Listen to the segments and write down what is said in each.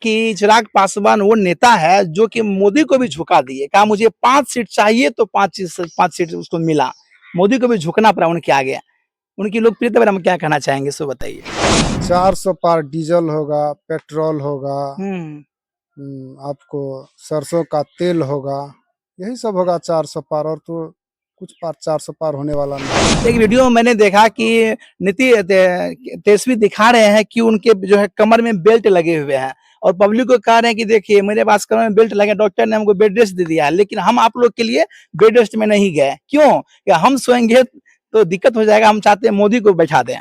कि चिराग पासवान वो नेता है जो कि मोदी को भी झुका दिए। कहा मुझे 5 सीट चाहिए तो 5 सीट उसको मिला। मोदी को भी झुकना पड़ा उनके आगे। उनकी लोकप्रियता के बारे में क्या कहना चाहेंगे, सो बताइए? 400 पार डीजल होगा, पेट्रोल होगा, हम्म। आपको सरसों का तेल होगा, यही सब होगा 400 पार। और तो कुछ पार 400 पार होने वाला नहीं। एक वीडियो में मैंने देखा कि तेजस्वी दिखा रहे हैं कि उनके जो है कमर में बेल्ट लगे हुए हैं और पब्लिक को कह रहे हैं कि देखिए मेरे पास कमर में बेल्ट लगे, डॉक्टर ने हमको बेड रेस्ट दे दिया है, लेकिन हम आप लोग के लिए बेड रेस्ट में नहीं गए। क्यों? या हम सोएंगे तो दिक्कत हो जाएगा, हम चाहते हैं मोदी को बैठा दें।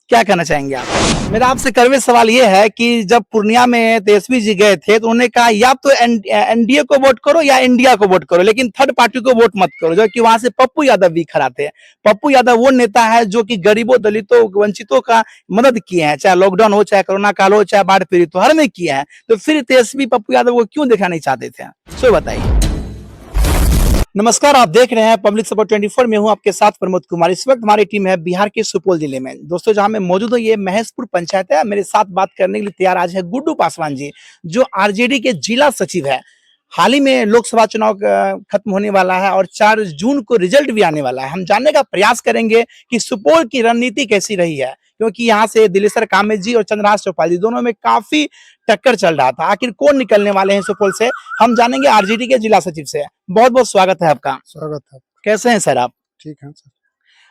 क्या कहना चाहेंगे आप? मेरा आपसे कड़वे सवाल ये है कि जब पूर्णिया में तेजस्वी जी गए थे तो उन्होंने कहा या तो एनडीए को वोट करो या इंडिया को वोट करो, लेकिन थर्ड पार्टी को वोट मत करो, जो कि वहां से पप्पू यादव भी खड़ा थे। पप्पू यादव वो नेता है जो कि गरीबों, दलितों, वंचितों का मदद किए हैं, चाहे लॉकडाउन हो, चाहे कोरोना काल हो, चाहे बाढ़ पीड़ित हो, हर में किए हैं। तो फिर तेजस्वी पप्पू यादव को क्यों देखना नहीं चाहते थे? सो बताइए। नमस्कार, आप देख रहे हैं पब्लिक सपोर्ट 24। में हूं आपके साथ प्रमोद कुमार। इस वक्त हमारी टीम है बिहार के सुपौल जिले में। दोस्तों, जहां मैं मौजूद हूं ये महेशपुर पंचायत है। मेरे साथ बात करने के लिए तैयार आज है गुड्डू पासवान जी, जो आरजेडी के जिला सचिव है। हाल ही में लोकसभा चुनाव खत्म होने वाला है और 4 जून को रिजल्ट भी आने वाला है। हम जानने का प्रयास करेंगे कि सुपौल की रणनीति कैसी रही है, क्योंकि यहाँ से दिलेश्वर कामेत जी और चंद्रहास चौपाल जी दोनों में काफी टक्कर चल रहा था। आखिर कौन निकलने वाले हैं सुपौल से, हम जानेंगे आरजेडी के जिला सचिव से। बहुत बहुत स्वागत है आपका। स्वागत है। कैसे हैं सर आप? ठीक है सर।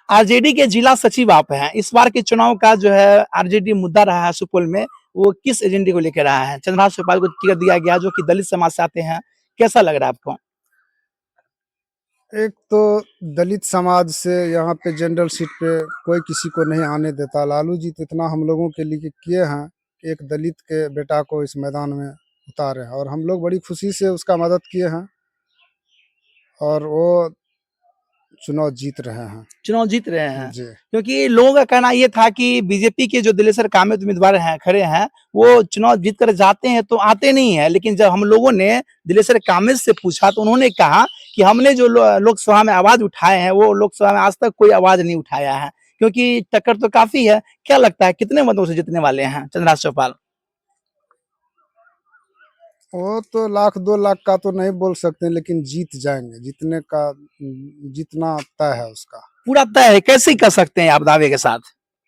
आरजेडी के जिला सचिव आप हैं। इस बार के चुनाव का जो है आरजेडी मुद्दा रहा है सुपौल में, वो किस एजेंडे को लेकर रहा है? चंद्रहास चौपाल को टिकट दिया गया जो कि दलित समाज से आते हैं, कैसा लग रहा है आपको? एक तो दलित समाज से यहाँ पे जनरल सीट पे कोई किसी को नहीं आने देता। लालू जी तो इतना हम लोगों के लिए किए हैं कि एक दलित के बेटा को इस मैदान में उतारे हैं और हम लोग बड़ी खुशी से उसका मदद किए हैं और वो चुनाव जीत रहे हैं। चुनाव जीत रहे हैं जी। क्योंकि लोगों का कहना ये था कि बीजेपी के जो दिलेश्वर कामेत उम्मीदवार हैं, खड़े हैं, वो चुनाव जीत कर जाते हैं तो आते नहीं है। लेकिन जब हम लोगों ने दिलेश्वर कामेत से पूछा तो उन्होंने कहा कि हमने जो लोकसभा में आवाज उठाए हैं वो लोकसभा में आज तक कोई आवाज नहीं उठाया है, क्योंकि टक्कर तो काफी है। क्या लगता है कितने मतों से जीतने वाले हैं चंद्रहास चौपाल? वो तो 1,00,000-2,00,000 का तो नहीं बोल सकते, लेकिन जीत जाएंगे। जीतने का जीतना तय है उसका। पूरा तय है? कैसे कर सकते हैं आप दावे के साथ?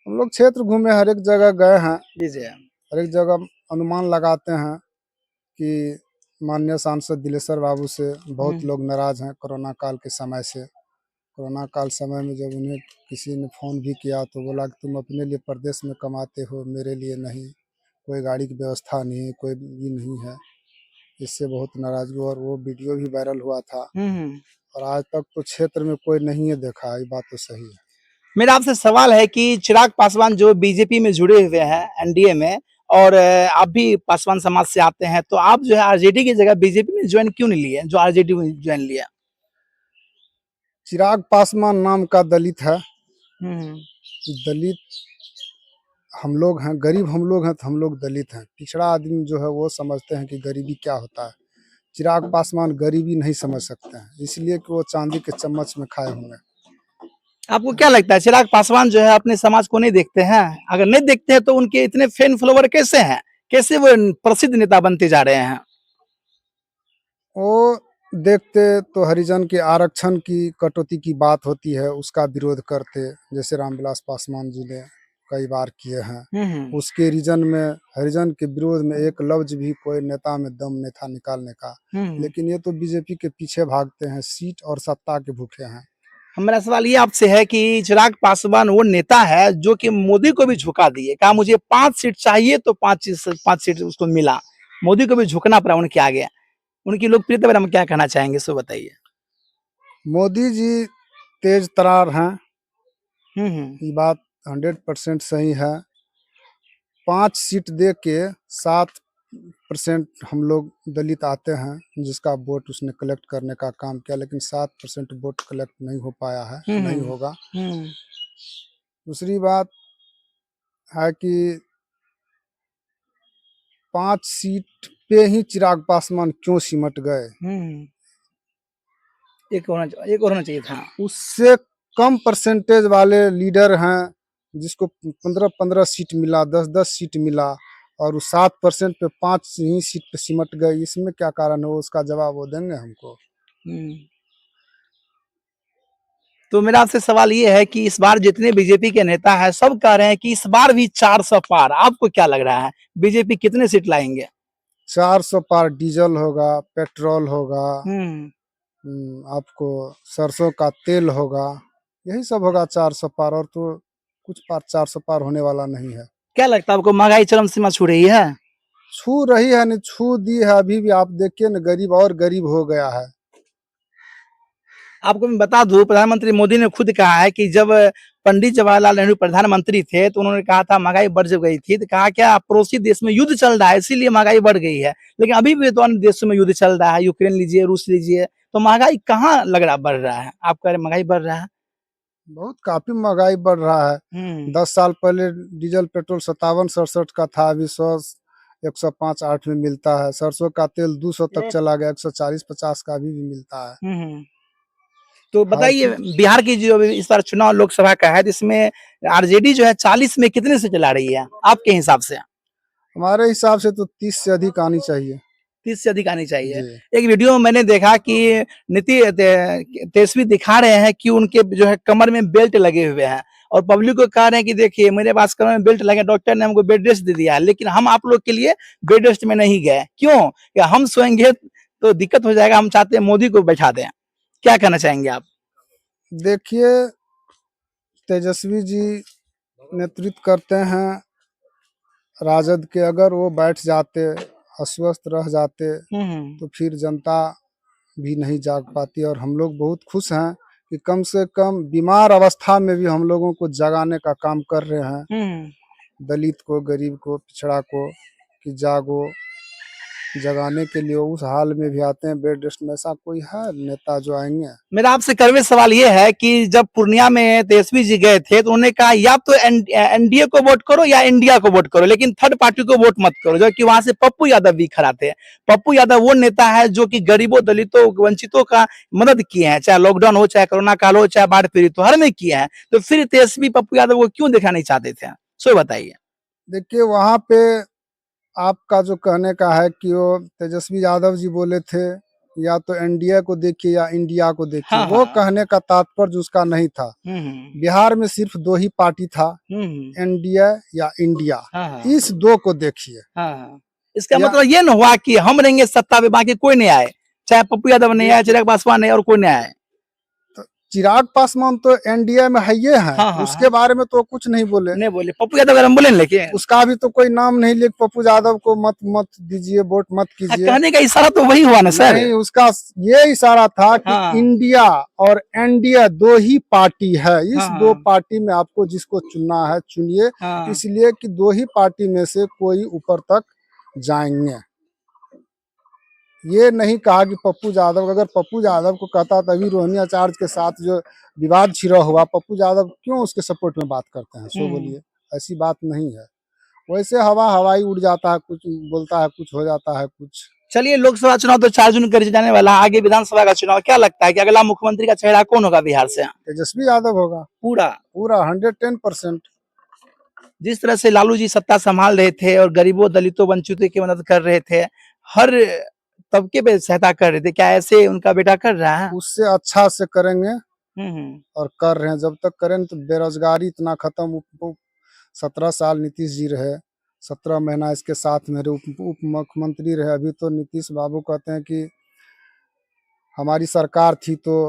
हम लोग क्षेत्र घूमे, हर एक जगह गए हैं, जी जी। हर एक जगह अनुमान लगाते हैं कि माननीय सांसद दिलेश्वर बाबू से बहुत लोग नाराज हैं कोरोना काल के समय से। कोरोना काल समय में जब उन्हें किसी ने फ़ोन भी किया तो बोला कि तुम अपने लिए प्रदेश में कमाते हो, मेरे लिए नहीं, कोई गाड़ी की व्यवस्था नहीं है, कोई ये नहीं है। इससे बहुत नाराज़गी और वो वीडियो भी वायरल हुआ था और आज तक तो क्षेत्र में कोई नहीं है देखा। ये बात तो सही है। मेरा आपसे सवाल है कि चिराग पासवान जो बीजेपी में जुड़े हुए हैं, एनडीए में, और आप भी पासवान समाज से आते हैं, तो आप जो है आरजेडी की जगह बीजेपी में ज्वाइन क्यों नहीं लिए, जो आरजेडी में ज्वाइन लिया? चिराग पासवान नाम का दलित है। हम्म। दलित हम लोग हैं, गरीब हम लोग हैं, तो हम लोग दलित हैं। पिछड़ा आदमी जो है वो समझते हैं कि गरीबी क्या होता है। चिराग पासवान गरीबी नहीं समझ सकते हैं, इसलिए कि वो चांदी के चम्मच में खाए होंगे। आपको क्या लगता है चिराग पासवान जो है अपने समाज को नहीं देखते हैं? अगर नहीं देखते हैं तो उनके इतने फैन फॉलोवर कैसे हैं? कैसे वो प्रसिद्ध नेता बनते जा रहे हैं? वो देखते तो हरिजन के आरक्षण की कटौती की बात होती है, उसका विरोध करते, जैसे रामविलास पासवान जी ने कई बार किए हैं। उसके रीजन में हरिजन के विरोध में एक लफ्ज भी कोई नेता में दम नहीं था निकालने का। लेकिन ये तो बीजेपी के पीछे भागते हैं, सीट और सत्ता के भूखे हैं। मेरा सवाल ये आपसे है कि चिराग पासवान वो नेता है जो कि मोदी को भी झुका दिए। कहा मुझे 5 सीट चाहिए तो 5 सीट उसको मिला। मोदी को भी झुकना पड़ा उनके आगे। उनकी लोकप्रियता के बारे में क्या कहना चाहेंगे, सो बताइए? मोदी जी तेज तरार हैं, हम्म। ये बात 100% सही है। 5 सीट दे के 7% हम लोग दलित आते हैं, जिसका वोट उसने कलेक्ट करने का काम किया, लेकिन 7% वोट कलेक्ट नहीं हो पाया है, नहीं होगा। दूसरी बात है कि 5 सीट पे ही चिराग पासवान क्यों सिमट गए? एक होना चाहिए था। उससे कम परसेंटेज वाले लीडर हैं जिसको 15-15 सीट मिला, 10-10 सीट मिला, और उस 7% पे 5 ही सीट पे सिमट गई, इसमें क्या कारण है, वो उसका जवाब वो देंगे हमको। तो मेरा आपसे सवाल ये है कि इस बार जितने बीजेपी के नेता हैं सब कह रहे हैं कि इस बार भी 400 पार, आपको क्या लग रहा है बीजेपी कितने सीट लाएंगे? 400 पार डीजल होगा, पेट्रोल होगा, हम्म आपको सरसों का तेल होगा, यही सब होगा 400 पार, और तो कुछ पार 400 पार होने वाला नहीं है। क्या लगता है आपको महंगाई चरम सीमा छू रही है? छू रही है, नहीं छू दी है, अभी भी आप देखिए ना, गरीब और गरीब हो गया है। आपको मैं बता दूं, प्रधानमंत्री मोदी ने खुद कहा है कि जब पंडित जवाहरलाल नेहरू प्रधानमंत्री थे तो उन्होंने कहा था महंगाई बढ़ जब गई थी तो कहा क्या पड़ोसी देश में युद्ध चल रहा है इसीलिए महंगाई बढ़ गई है, लेकिन अभी भी तो अन्य देशों में युद्ध चल रहा है, यूक्रेन लीजिए, रूस लीजिए, तो महंगाई कहाँ लग रहा बढ़ रहा है? आप कह रहे महंगाई बढ़ रहा है। बहुत काफी महंगाई बढ़ रहा है। 10 साल पहले डीजल पेट्रोल 57-67 का था, अभी 100 105 8 में मिलता है। सरसों का तेल 200 तक चला गया, 140-50 का अभी भी मिलता है। तो हर बताइए चीज बिहार की जो इस बार चुनाव लोकसभा का है जिसमें आरजेडी जो है 40 में कितने से चला रही है आपके हिसाब से? हमारे हिसाब से तो 30 से अधिक आनी चाहिए। 30 से अधिक आनी चाहिए। जी। एक वीडियो में मैंने देखा कि तेजस्वी दिखा रहे हैं कि उनके जो है कमर में बेल्ट लगे हुए हैं और पब्लिक को कह रहे हैं कि देखिए मेरे पास कमर में बेल्ट लगे, डॉक्टर ने हमको बेड रेस्ट दे दिया है, लेकिन हम आप लोग के लिए बेड रेस्ट में नहीं गए। क्यों? कि हम सोएंगे तो दिक्कत हो जाएगा, हम चाहते हैं मोदी को बैठा दें। क्या कहना चाहेंगे आप? देखिए, तेजस्वी जी नेतृत्व करते हैं राजद के, अगर वो बैठ जाते, अस्वस्थ रह जाते, तो फिर जनता भी नहीं जाग पाती। और हम लोग बहुत खुश हैं कि कम से कम बीमार अवस्था में भी हम लोगों को जगाने का काम कर रहे हैं, दलित को, गरीब को, पिछड़ा को, कि जागो, जगाने के लिए उस हाल में भी आते हैं। बेड रेस्ट में ऐसा कोई है नेता जो आएंगे? मेरा आपसे कड़वे सवाल ये है कि जब पूर्णिया में तेजस्वी जी गए थे तो उन्होंने कहा या तो एनडीए को वोट करो या इंडिया को वोट करो, लेकिन थर्ड पार्टी को वोट मत करो, जबकि वहां से पप्पू यादव भी खड़ा थे। पप्पू यादव वो नेता है जो कि गरीबों, दलितों, वंचितों का मदद किए हैं, चाहे लॉकडाउन हो, चाहे कोरोना काल हो, चाहे बाढ़ पीड़ित हो, हर में किए हैं। तो फिर तेजस्वी पप्पू यादव को क्यों देखना नहीं चाहते थे? सो बताइए। देखिए, वहाँ पे आपका जो कहने का है कि वो तेजस्वी यादव जी बोले थे या तो एनडीए को देखिए या इंडिया को देखिए, हाँ वो हाँ। कहने का तात्पर्य उसका नहीं था। बिहार में सिर्फ 2 ही पार्टी था, एनडीए या इंडिया, हाँ हाँ। इस 2 को देखिए। हाँ, इसका या मतलब ये न हुआ कि हम रहेंगे सत्ता पे, बाकी कोई नहीं आए, चाहे पप्पू यादव नहीं आए, देखिए, चिराग पासवान नहीं और कोई नहीं आए। तो चिराग पासवान तो एनडीए में है ही है, हाँ हाँ उसके हाँ। बारे में तो कुछ नहीं बोले। नहीं बोले पप्पू यादव, अगर हम बोले लेकिन उसका भी तो कोई नाम नहीं लिख, पप्पू यादव को मत मत दीजिए, वोट मत कीजिए। कहने का इशारा तो वही हुआ ना सर। नहीं, उसका ये इशारा था कि हाँ इंडिया और एनडीए 2 ही पार्टी है, इस 2 हाँ पार्टी में आपको जिसको चुनना है चुनिए, हाँ। इसलिए कि 2 ही पार्टी में से कोई ऊपर तक जाएंगे। ये नहीं कहा कि पप्पू यादव, अगर पप्पू यादव को कहता तभी रोहिणी आचार्य के साथ जो विवाद छिड़ा हुआ, पप्पू यादव क्यों उसके सपोर्ट में बात करते हैं? सो बोलिए, ऐसी बात नहीं है। वैसे हवा हवाई उड़ जाता है, कुछ बोलता है, कुछ हो जाता है कुछ। चलिए, लोकसभा चुनाव तो 4 जून कर जाने वाला है, आगे विधानसभा का चुनाव, क्या लगता है कि अगला मुख्यमंत्री का चेहरा कौन होगा बिहार से? तेजस्वी यादव होगा, पूरा पूरा 110%। जिस तरह से लालू जी सत्ता संभाल रहे थे और गरीबों, दलितों, वंचितों की मदद कर रहे थे, हर तबके पे सहायता कर रहे थे, क्या ऐसे उनका बेटा कर रहा है? उससे अच्छा से करेंगे हम्म। और कर रहे हैं। जब तक करें तो बेरोजगारी इतना खत्म। 17 साल नीतीश जी रहे, 17 महीना इसके साथ मेरे उप मुख्यमंत्री रहे। अभी तो नीतीश बाबू कहते हैं कि हमारी सरकार थी तो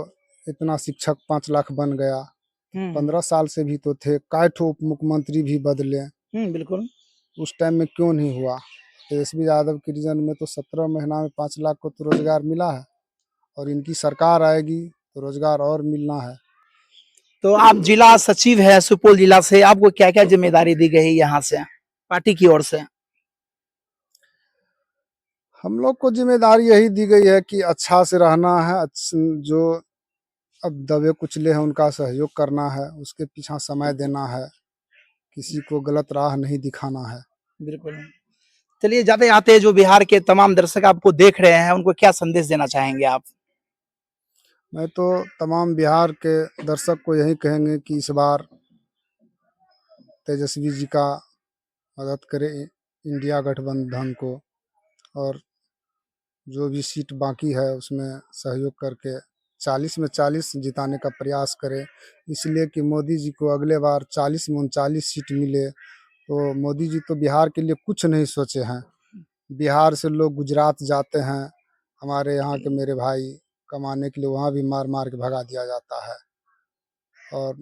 इतना शिक्षक 5 लाख बन गया। 15 साल से भी तो थे, कई ठो उप मुख्यमंत्री भी बदले, बिल्कुल। उस टाइम में क्यों नहीं हुआ? तेजस्वी यादव के रीजन में तो 17 महीना में 5 लाख को तो रोजगार मिला है, और इनकी सरकार आएगी तो रोजगार और मिलना है। तो आप जिला सचिव है सुपौल जिला से, आपको क्या क्या जिम्मेदारी दी गई यहाँ से पार्टी की ओर से? हम लोग को जिम्मेदारी यही दी गई है कि अच्छा से रहना है, जो अब दबे कुचले हैं उनका सहयोग करना है, उसके पीछा समय देना है, किसी को गलत राह नहीं दिखाना है। बिल्कुल। चलिए, जाते आते जो बिहार के तमाम दर्शक आपको देख रहे हैं उनको क्या संदेश देना चाहेंगे आप? मैं तो तमाम बिहार के दर्शक को यही कहेंगे कि इस बार तेजस्वी जी का मदद करें, इंडिया गठबंधन को, और जो भी सीट बाकी है उसमें सहयोग करके 40 में 40 जिताने का प्रयास करें, इसलिए कि मोदी जी को अगले बार 40 में 39 सीट मिले। तो मोदी जी तो बिहार के लिए कुछ नहीं सोचे हैं। बिहार से लोग गुजरात जाते हैं, हमारे यहाँ के मेरे भाई कमाने के लिए, वहाँ भी मार मार के भगा दिया जाता है। और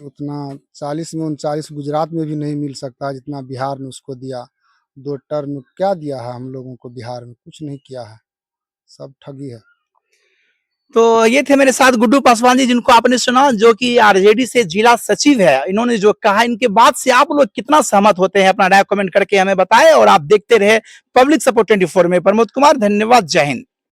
उतना 40 में 39 गुजरात में भी नहीं मिल सकता जितना बिहार ने उसको दिया। 2 टर्म क्या दिया है हम लोगों को बिहार में? कुछ नहीं किया है, सब ठगी है। तो ये थे मेरे साथ गुड्डू पासवान जी, जिनको आपने सुना, जो कि आरजेडी से जिला सचिव है। इन्होंने जो कहा, इनके बात से आप लोग कितना सहमत होते हैं, अपना राय कमेंट करके हमें बताएं। और आप देखते रहे पब्लिक सपोर्ट 24 में। प्रमोद कुमार, धन्यवाद, जय हिंद।